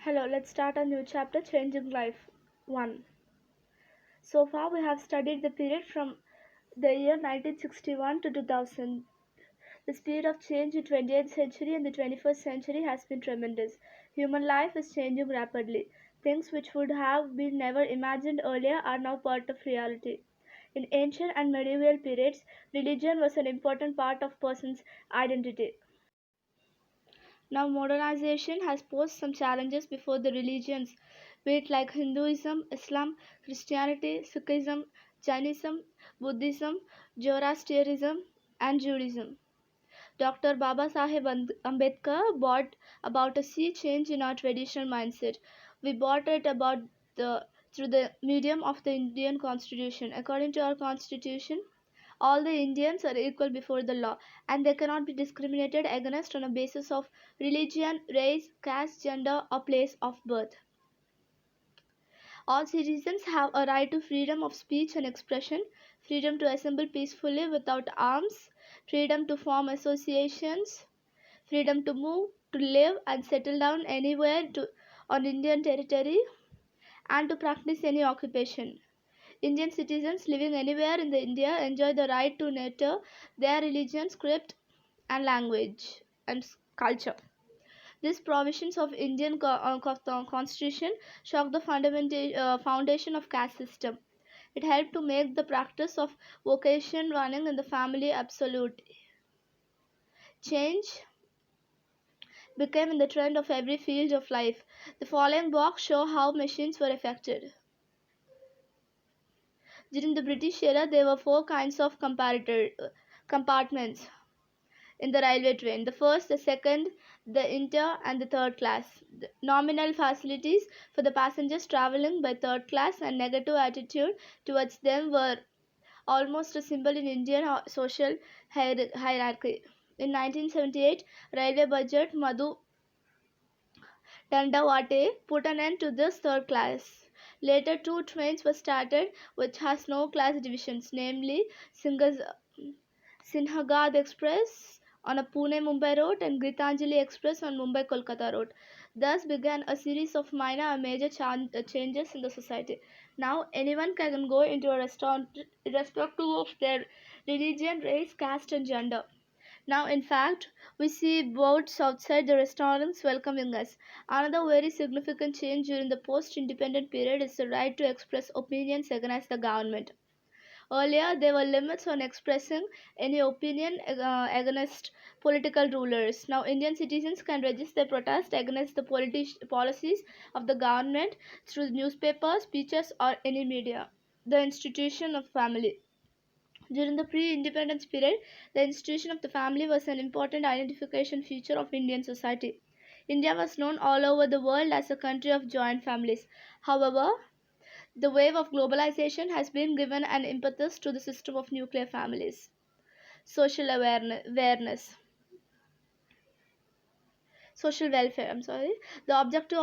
Hello, let's start a new chapter, Changing Life 1. So far, we have studied the period from the year 1961 to 2000. The speed of change in 20th century and the 21st century has been tremendous. Human life is changing rapidly. Things which would have been never imagined earlier are now part of reality. In ancient and medieval periods, religion was an important part of person's identity. Now, modernization has posed some challenges before the religions, be it like Hinduism, Islam, Christianity, Sikhism, Jainism, Buddhism, Zoroastrianism, and Judaism. Dr. Baba Saheb Ambedkar brought about a sea change in our traditional mindset. We brought it about the through the medium of the Indian Constitution. According to our Constitution, all the Indians are equal before the law, and they cannot be discriminated against on a basis of religion, race, caste, gender, or place of birth. All citizens have a right to freedom of speech and expression, freedom to assemble peacefully without arms, freedom to form associations, freedom to move, to live and settle down anywhere on Indian territory, and to practice any occupation. Indian citizens living anywhere in the India enjoy the right to nurture their religion, script, and language and culture. These provisions of Indian constitution shocked the foundation of caste system. It helped to make the practice of vocation running in the family absolute. Change became in the trend of every field of life. The following box show how machines were affected. During the British era, there were four kinds of compartments in the railway train: the first, the second, the inter, and the third class. The nominal facilities for the passengers travelling by third class and negative attitude towards them were almost a symbol in Indian social hierarchy. In 1978, railway budget Madhu Dandawate put an end to this third class. Later, two trains were started which has no class divisions, namely Sinhagad Express on a Pune-Mumbai road and Gitanjali Express on Mumbai-Kolkata road. Thus began a series of minor and major changes in the society. Now anyone can go into a restaurant irrespective of their religion, race, caste and gender. Now, in fact, we see boats outside the restaurants welcoming us. Another very significant change during the post independent period is the right to express opinions against the government. Earlier, there were limits on expressing any opinion against political rulers. Now, Indian citizens can register protest against the policies of the government through newspapers, speeches, or any media. The institution of family. During the pre-independence period, the institution of the family was an important identification feature of Indian society. India was known all over the world as a country of joint families. However, the wave of globalization has been given an impetus to the system of nuclear families. Social awareness. Social welfare, I'm sorry. The objective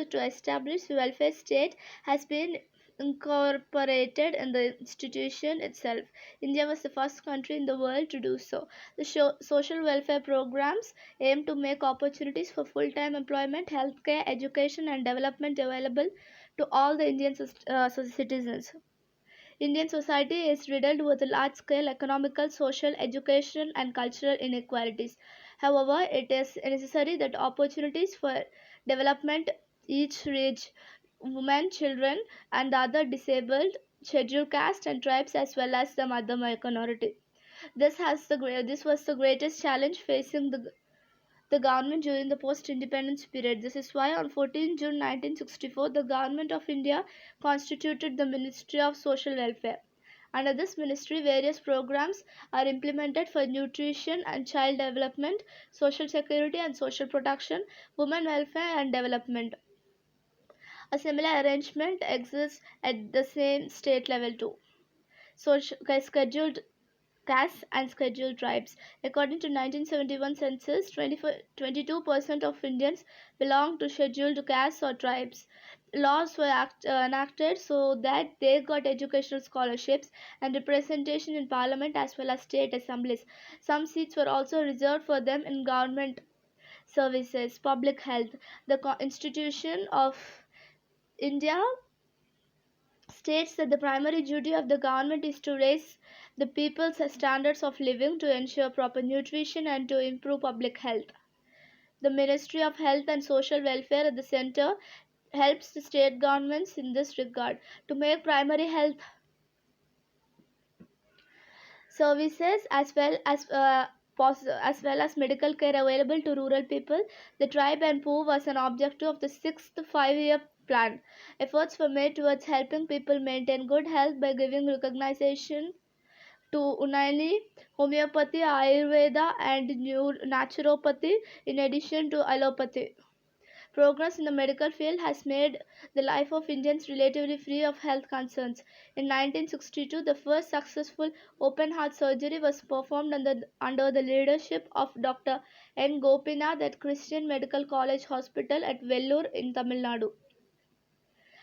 to establish welfare state has been incorporated in the institution itself. India was the first country in the world to do so. The social welfare programs aim to make opportunities for full-time employment, healthcare, education and development available to all the Indian citizens. Indian society is riddled with large-scale economical, social, educational, and cultural inequalities. However, it is necessary that opportunities for development each reach women, children, and the other disabled, scheduled caste, and tribes as well as the other minority. This was the greatest challenge facing the government during the post-independence period. This is why on 14 June 1964, the government of India constituted the Ministry of Social Welfare. Under this ministry, various programs are implemented for nutrition and child development, social security and social protection, women welfare and development. A similar arrangement exists at the same state level too. Scheduled castes and scheduled tribes. According to 1971 census, 22% of Indians belong to scheduled castes or tribes. Laws were enacted so that they got educational scholarships and representation in parliament as well as state assemblies. Some seats were also reserved for them in government services. Public health. The Institution of India states that the primary duty of the government is to raise the people's standards of living, to ensure proper nutrition, and to improve public health. The Ministry of Health and Social Welfare at the center helps the state governments in this regard to make primary health services as well as medical care available to rural people. The tribe and poor was an objective of the sixth five-year plan. Efforts were made towards helping people maintain good health by giving recognition to Unani, homeopathy, Ayurveda, and naturopathy, in addition to allopathy. Progress in the medical field has made the life of Indians relatively free of health concerns. In 1962, the first successful open heart surgery was performed under the leadership of Dr. N. Gopinath at Christian Medical College Hospital at Vellore in Tamil Nadu.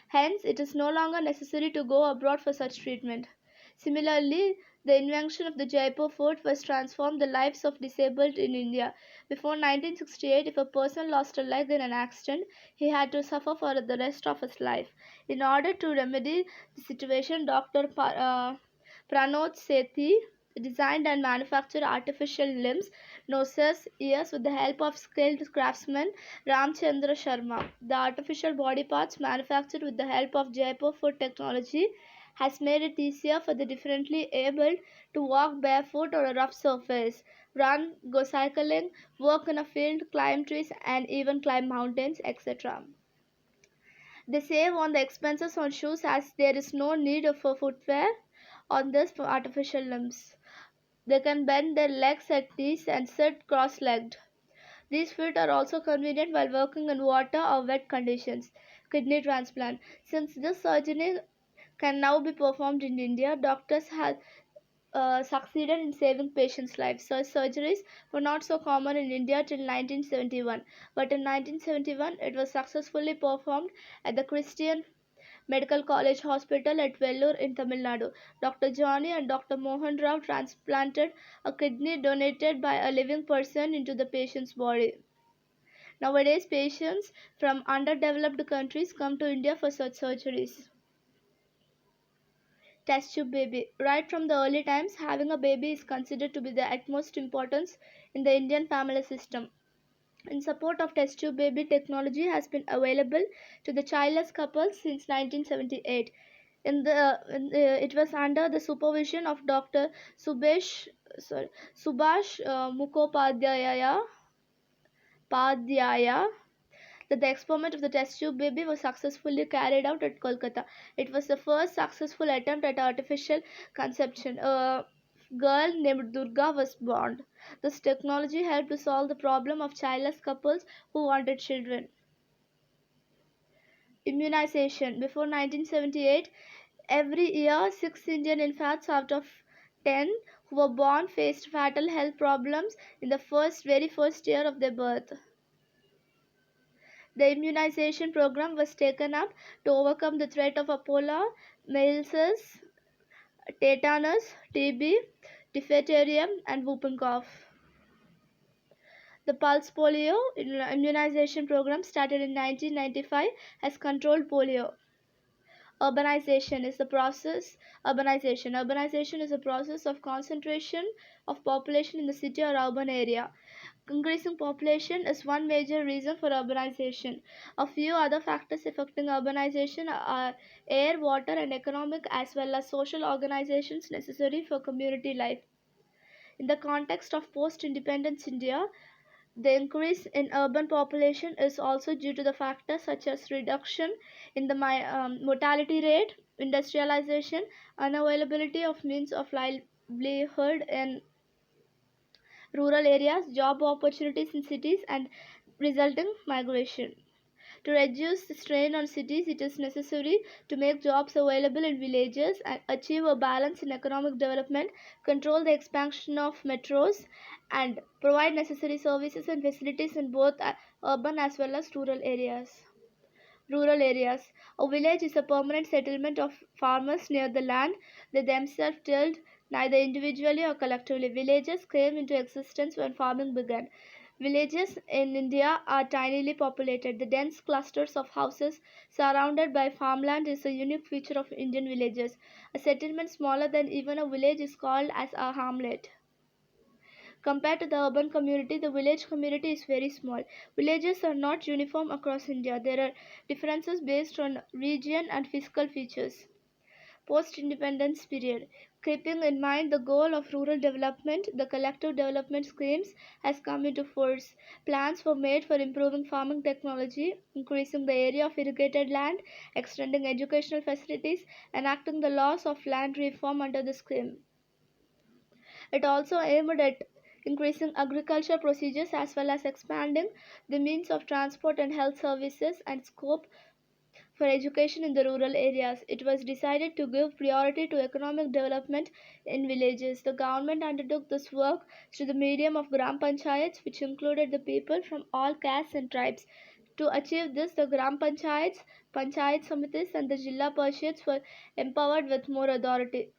Hence, it is no longer necessary to go abroad for such treatment. Similarly, the invention of the Jaipur fort was transformed the lives of disabled in India. Before 1968, if a person lost a leg in an accident, he had to suffer for the rest of his life. In order to remedy the situation, Pranod Sethi designed and manufactured artificial limbs, noses, ears with the help of skilled craftsman Ramchandra Sharma. The artificial body parts manufactured with the help of Jaipur foot technology has made it easier for the differently abled to walk barefoot on a rough surface, run, go cycling, work in a field, climb trees, and even climb mountains, etc. They save on the expenses on shoes as there is no need for footwear on this artificial limbs. They can bend their legs at ease and sit cross-legged. These feet are also convenient while working in water or wet conditions. Kidney transplant. Since this surgery can now be performed in India, doctors have succeeded in saving patients' lives. Such surgeries were not so common in India till 1971, but in 1971 it was successfully performed at the Christian Medical College Hospital at Vellore in Tamil Nadu. Dr. Johnny and Dr. Mohan Rao transplanted a kidney donated by a living person into the patient's body. Nowadays, patients from underdeveloped countries come to India for such surgeries. Testtube baby. Right from the early times, having a baby is considered to be the utmost importance in the Indian family system. In support of Testtube baby, technology has been available to the childless couples since 1978. It was under the supervision of Dr. Subhash Mukhopadhyaya that the experiment of the test tube baby was successfully carried out at Kolkata. It was the first successful attempt at artificial conception. A girl named Durga was born. This technology helped to solve the problem of childless couples who wanted children. Immunization. Before 1978, every year 6 Indian infants out of 10 who were born faced fatal health problems in the very first year of their birth. The immunization program was taken up to overcome the threat of Ebola, measles, tetanus, TB, diphtheria, and whooping cough. The pulse polio immunization program started in 1995 has controlled polio. Urbanization is the process. Urbanization is a process of concentration of population in the city or urban area. Increasing population is one major reason for urbanization. A few other factors affecting urbanization are air, water, and economic as well as social organizations necessary for community life. In the context of post-independence India, the increase in urban population is also due to the factors such as reduction in the mortality rate, industrialization, unavailability of means of livelihood in rural areas, job opportunities in cities, and resulting migration. To reduce the strain on cities, it is necessary to make jobs available in villages and achieve a balance in economic development, control the expansion of metros, and provide necessary services and facilities in both urban as well as rural areas. Rural areas. A village is a permanent settlement of farmers near the land they themselves tilled, neither individually or collectively. Villages came into existence when farming began. Villages in India are tinily populated. The dense clusters of houses surrounded by farmland is a unique feature of Indian villages. A settlement smaller than even a village is called as a hamlet. Compared to the urban community, the village community is very small. Villages are not uniform across India. There are differences based on region and physical features. Post-independence period. Keeping in mind the goal of rural development, the collective development schemes has come into force. Plans were made for improving farming technology, increasing the area of irrigated land, extending educational facilities, enacting the laws of land reform under the scheme. It also aimed at increasing agriculture procedures as well as expanding the means of transport and health services and scope for education in the rural areas. It was decided to give priority to economic development in villages. The government undertook this work through the medium of Gram Panchayats, which included the people from all castes and tribes. To achieve this, the Gram Panchayats, Panchayat Samitis, and the Jilla Parishads were empowered with more authority.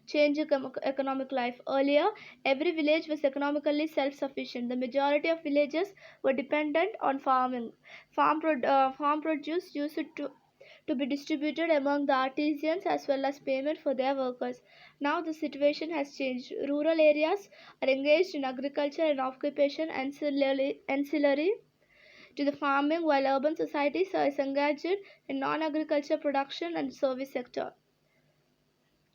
Changing economic life. Earlier, every village was economically self sufficient. The majority of villages were dependent on farming. Farm produce used to be distributed among the artisans as well as payment for their workers. Now the situation has changed. Rural areas are engaged in agriculture and occupation ancillary to the farming, while urban societies are engaged in non-agriculture production and service sector.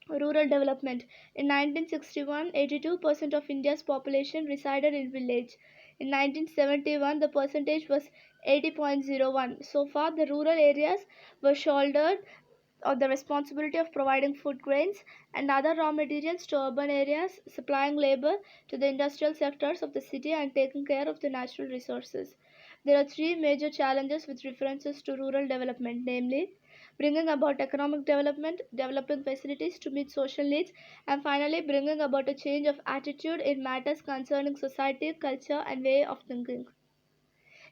Rural development. In 1961, 82% of India's population resided in village. In 1971, the percentage was 80.01. So far, the rural areas were shouldered on the responsibility of providing food grains and other raw materials to urban areas, supplying labor to the industrial sectors of the city, and taking care of the natural resources. There are three major challenges with references to rural development, namely bringing about economic development, developing facilities to meet social needs, and finally bringing about a change of attitude in matters concerning society, culture, and way of thinking.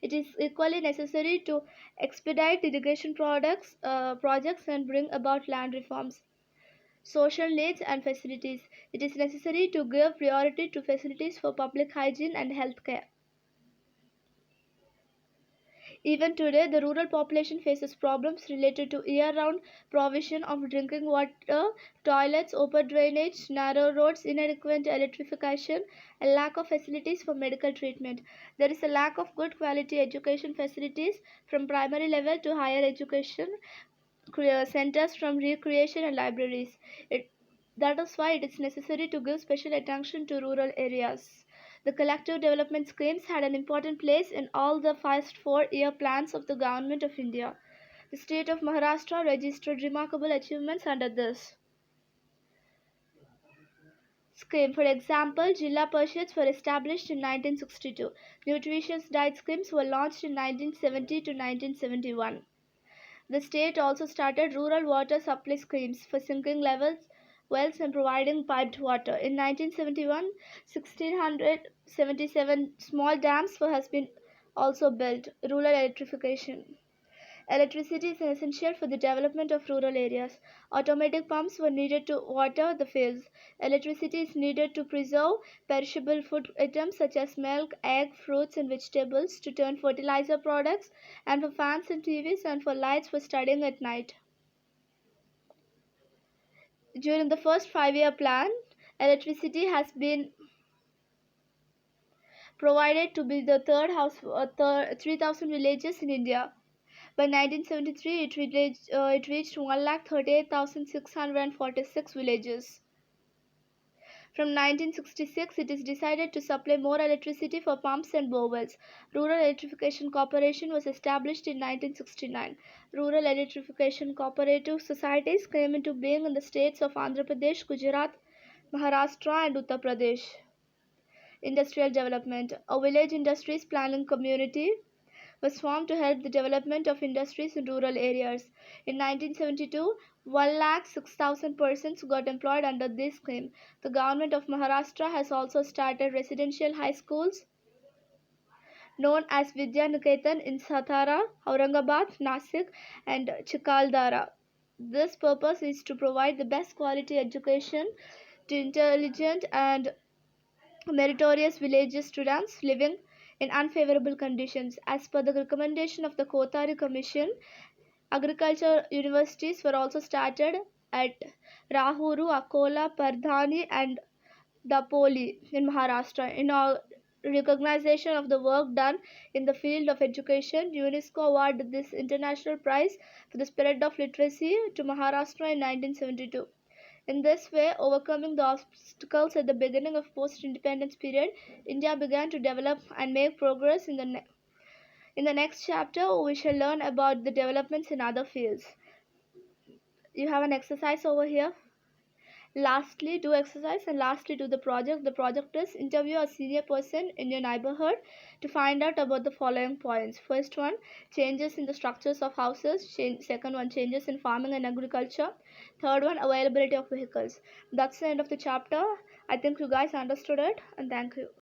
It is equally necessary to expedite irrigation projects and bring about land reforms, social needs, and facilities. It is necessary to give priority to facilities for public hygiene and health care. Even today, the rural population faces problems related to year-round provision of drinking water, toilets, open drainage, narrow roads, inadequate electrification, and lack of facilities for medical treatment. There is a lack of good quality education facilities from primary level to higher education, centers from recreation and libraries. That is why it is necessary to give special attention to rural areas. The collective development schemes had an important place in all the first 4 year plans of the Government of India. The state of Maharashtra registered remarkable achievements under this scheme. For example, Jilla Parishads were established in 1962. Nutritious diet schemes were launched in 1970 to 1971. The state also started rural water supply schemes for sinking wells and providing piped water. In 1971, 1677 small dams has been also built. Rural electrification. Electricity is essential for the development of rural areas. Automatic pumps were needed to water the fields. Electricity is needed to preserve perishable food items such as milk, egg, fruits, and vegetables, to turn fertilizer products, and for fans and TVs, and for lights for studying at night. During the first 5 year plan, electricity has been provided to be the 3,000 villages in India. By 1973, it reached 1,38,646 villages. From 1966, it is decided to supply more electricity for pumps and bowels. Rural Electrification Corporation was established in 1969. Rural electrification cooperative societies came into being in the states of Andhra Pradesh, Gujarat, Maharashtra, and Uttar Pradesh. Industrial development. A village industries planning community was formed to help the development of industries in rural areas. In 1972, 1,06,000 persons got employed under this scheme. The government of Maharashtra has also started residential high schools known as Vidya Niketan in Satara, Aurangabad, Nasik, and Chikaldara. This purpose is to provide the best quality education to intelligent and meritorious village students living in unfavorable conditions. As per the recommendation of the Kothari Commission, agriculture universities were also started at Rahuru, Akola, Pardhani, and Dapoli in Maharashtra. In our recognition of the work done in the field of education, UNESCO awarded this international prize for the spirit of literacy to Maharashtra in 1972. In this way, overcoming the obstacles at the beginning of post-independence period, India began to develop and make progress in the next chapter. We shall learn about the developments in other fields. You have an exercise over here. Lastly, do exercise, and lastly, do the project. The project is interview a senior person in your neighborhood to find out about the following points. First one, changes in the structures of houses. Second one, changes in farming and agriculture. Third one, availability of vehicles. That's the end of the chapter. I think you guys understood it, and thank you.